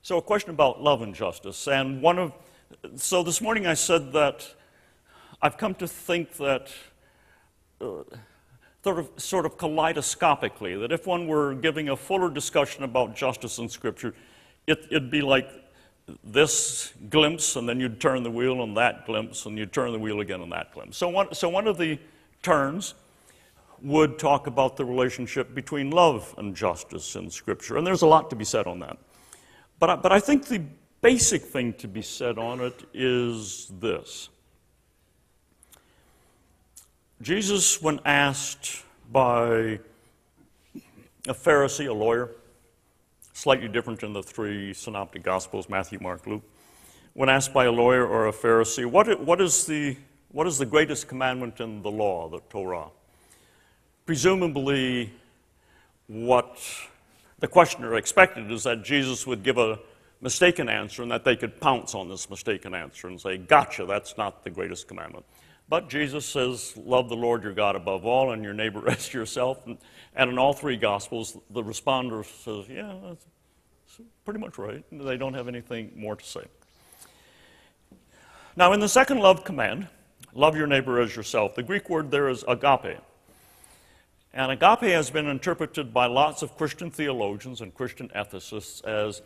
So a question about love and justice. And so this morning I said that I've come to think that sort of kaleidoscopically, that if one were giving a fuller discussion about justice in Scripture, it'd be like this glimpse, and then you'd turn the wheel on that glimpse, and you'd turn the wheel again on that glimpse. So one of the turns would talk about the relationship between love and justice in Scripture, and there's a lot to be said on that. But I think the basic thing to be said on it is this. Jesus, when asked by a Pharisee, a lawyer, slightly different in the three synoptic Gospels, Matthew, Mark, Luke, when asked by a lawyer or a Pharisee, what is the greatest commandment in the law, the Torah? Presumably, what the questioner expected is that Jesus would give a mistaken answer and that they could pounce on this mistaken answer and say, gotcha, that's not the greatest commandment. But Jesus says, love the Lord your God above all and your neighbor as yourself. And in all three Gospels, the responder says, yeah, that's pretty much right. They don't have anything more to say. Now, in the second love command, love your neighbor as yourself, the Greek word there is agape. And agape has been interpreted by lots of Christian theologians and Christian ethicists as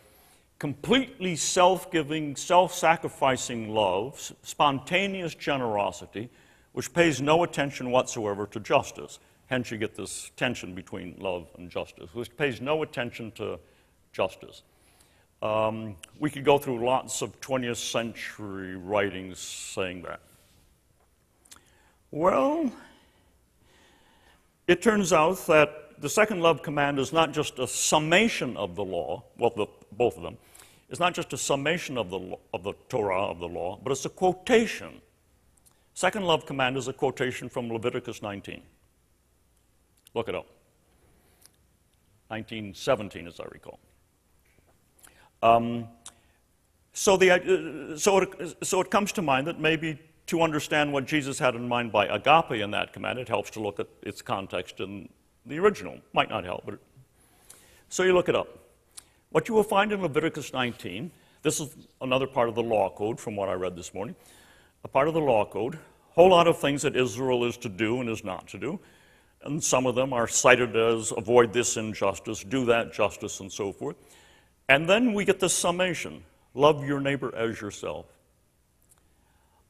completely self-giving, self-sacrificing love, spontaneous generosity, which pays no attention whatsoever to justice. Hence you get this tension between love and justice, which pays no attention to justice. We could go through lots of 20th century writings saying that. Well, it turns out that the second love command is not just a summation of the law, well, both of them. It's not just a summation of the Torah, of the law, but it's a quotation. Second love command is a quotation from Leviticus 19. Look it up. 1917, as I recall. So it comes to mind that maybe to understand what Jesus had in mind by agape in that command, it helps to look at its context in the original. Might not help, but so you look it up. What you will find in Leviticus 19, this is another part of the law code from what I read this morning, a part of the law code, a whole lot of things that Israel is to do and is not to do, and some of them are cited as avoid this injustice, do that justice, and so forth. And then we get this summation, love your neighbor as yourself.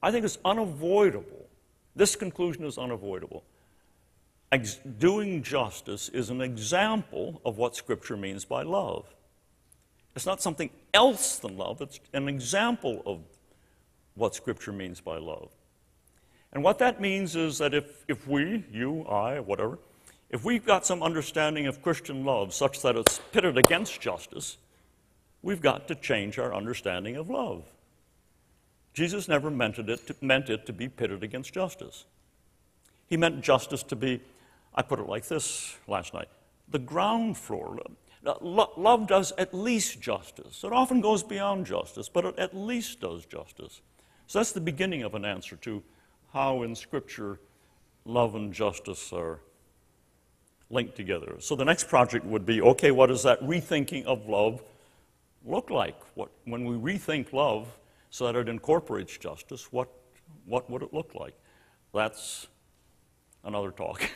I think it's unavoidable. This conclusion is unavoidable. Doing justice is an example of what Scripture means by love. It's not something else than love. It's an example of what Scripture means by love. And what that means is that if we, you, I, whatever, if we've got some understanding of Christian love such that it's pitted against justice, we've got to change our understanding of love. Jesus never meant it to be pitted against justice. He meant justice to be, I put it like this last night, the ground floor. Love does at least justice. It often goes beyond justice, but it at least does justice. So that's the beginning of an answer to how in Scripture love and justice are linked together. So the next project would be, okay, what does that rethinking of love look like? When we rethink love so that it incorporates justice, what would it look like? That's another talk.